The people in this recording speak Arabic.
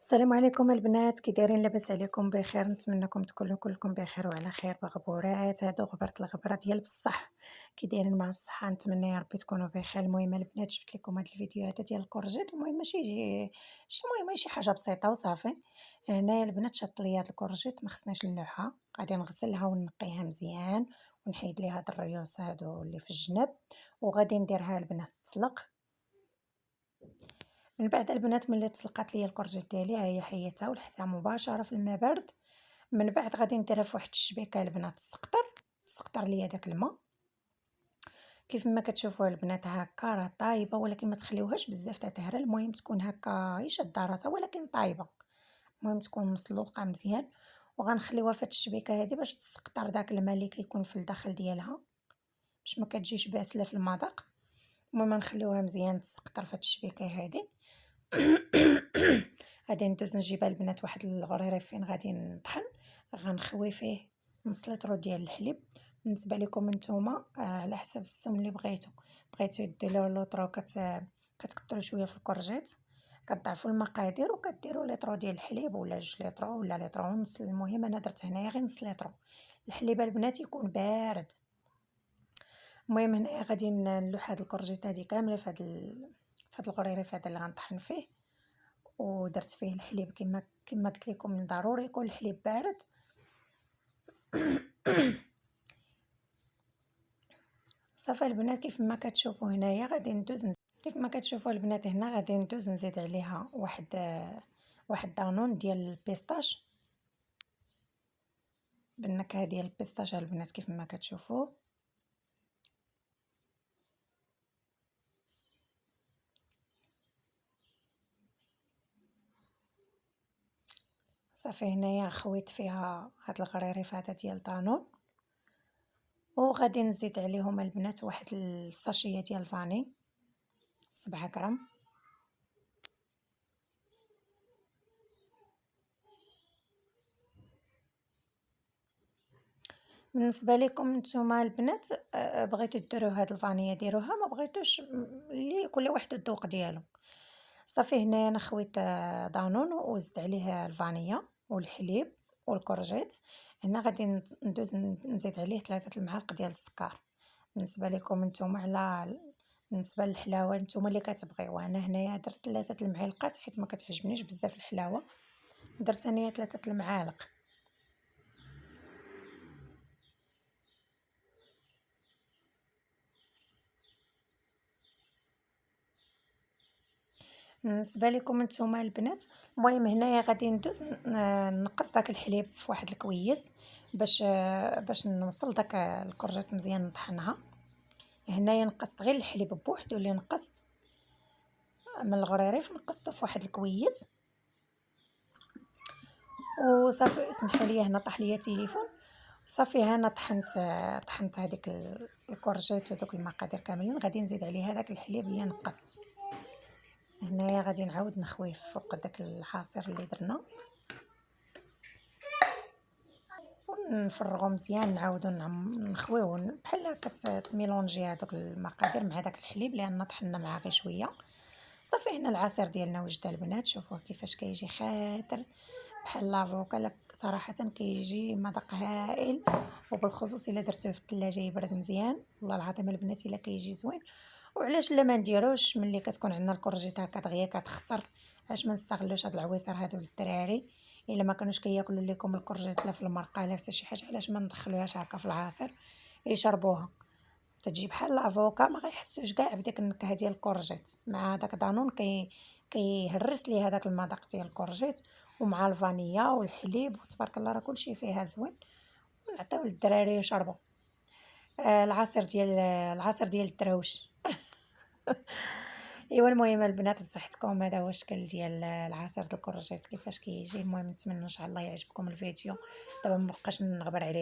السلام عليكم البنات، كي دايرين؟ لاباس عليكم بخير؟ نتمنىكم تكونوا كلكم بخير وعلى خير. بغبورات هادو غبرت الغبره ديال بصح. كي دايرين مع الصحه؟ نتمنى يا ربي تكونوا بخير. المهم البنات، جبت لكم هاد الفيديوهات ديال الكورجيت. المهم ماشي المهم شي حاجه بسيطه وصافي. هنايا البنات شط لي هاد الكورجيت، ما خصناش نلوحها، غادي نغسلها ونقيها مزيان ونحيد ليها هاد الريوس هادو اللي في الجنب، وغادي نديرها البنات تسلق. من بعد البنات ملي تسلقات ليا الكورجيت ديالي، ها هي حيدتها ولحتها مباشره في الماء بارد. من بعد غادي نديرها في واحد الشبيكه البنات، تسقطر ليا داك الماء. كيف ما كتشوفوا البنات هكا راه طايبه، ولكن ما تخليوهاش بزاف تهرى. المهم تكون هكا هي شاده راسها ولكن طايبه. المهم تكون مسلوقه مزيان، وغنخليوها في هاد الشبيكه هادي باش تسقطر داك الماء اللي كيكون في الداخل ديالها، باش ما كتجيش باسله في المذاق. المهم نخليوها مزيان تسقطر في هاد الشبيكه هادي. غادي ندوز نجيب البنات واحد الغريري فين غادي نطحن. غنخوي فيه نص لتر ديال الحليب. بالنسبه لكم نتوما على حسب السم اللي بغيتو ديروا لوطرو، كتكثروا شويه في الكورجيت، كتضعفوا المقادير وكديروا لتر ديال الحليب ولا 2 لتر ولا لتر ونص. المهم انا درت هنايا غير نص لتر. الحليب البنات يكون بارد. المهم هنايا غادي نلوح هاد الكورجيت هادي كامله في هاد الغريري هذا اللي غنطحن فيه، ودرت فيه الحليب كما قلت لكم ضروري يكون الحليب بارد. صافي البنات، كيف ما كتشوفوا البنات هنا غادي ندوز نزيد عليها واحد دانون ديال البيستاش بالنكهه ديال البيستاش البنات كيف ما كتشوفوا. صافي هنايا خويت فيها هاد الغريريف هذا ديال دانون، وغادي نزيد عليهم البنات واحد الساشيه ديال الفاني 7 غرام. بالنسبه لكم نتوما البنات، بغيتو ديروا هاد الفانيا ديروها، ما بغيتوش اللي كل واحد الذوق ديالو. صافي هنايا انا خويت دانون وزدت عليه الفانيا والحليب والكورجيت. هنا غادي ندوز نزيد عليه 3 المعالق ديال السكر. بالنسبه لكم نتوما بالنسبه للحلاوه نتوما اللي كتبغيو. انا هنايا درت 3 المعالق حيت ما كتعجبنيش بزاف الحلاوه، درت انايا 3 المعالق. بالنسبه لكم نتوما البنات، المهم هنايا غادي ندوز نقص داك الحليب في واحد الكويس باش نوصل داك الكرجات مزيان نطحنها. هنايا نقصت غير الحليب بوحدو اللي نقصت من الغريريف، نقصته في واحد الكويس وصافي. اسمحوا لي هنا طاح ليا تليفون. صافي هنا طحنت هذيك الكرجات ودوك المقادير كاملين. غادي نزيد عليها داك الحليب اللي نقصت. هنايا غادي نعاود نخويه فوق داك العصير اللي درنا ونفرغو مزيان، نعاودو نخويوه بحال هكا تميلونجي هذوك المقادير مع داك الحليب لان طحنا معاه غير شويه. صافي هنا العصير ديالنا وجد البنات، شوفوه كيفاش كيجي خاطر بحال لافوكا. صراحه كيجي مذاق هائل، وبالخصوص الا درتوه في الثلاجه يبرد مزيان. والله العظيم البنات الا كيجي زوين. وعلاش لا ما نديروش ملي كتكون عندنا الكورجيت هكا دغيا كتخسر؟ علاش ما نستغلوش هاد العويصر هادو للدراري؟ الا ما كانوش كياكلوا لكم الكورجيت لا في المرقه لا حتى شي حاجه، علاش ما ندخلوهاش هكا في العصير يشربوها؟ تتجي بحال لافوكا، ما غيحسوش كاع بديك النكهه ديال الكورجيت. مع داك دانون كيهرس ليه هذاك المذاق ديال الكورجيت، ومع الفانيلا والحليب وتبارك الله راه كلشي فيها زوين. ونعطيو للدراري يشربوا العصير ديال الدراوش. ايوا المهم البنات بصحتكم، هذا هو الشكل ديال العصير د الكورجيت كيفاش كيجي. المهم نتمنى ان شاء الله يعجبكم الفيديو. دابا مابقاش نغبر عليكم.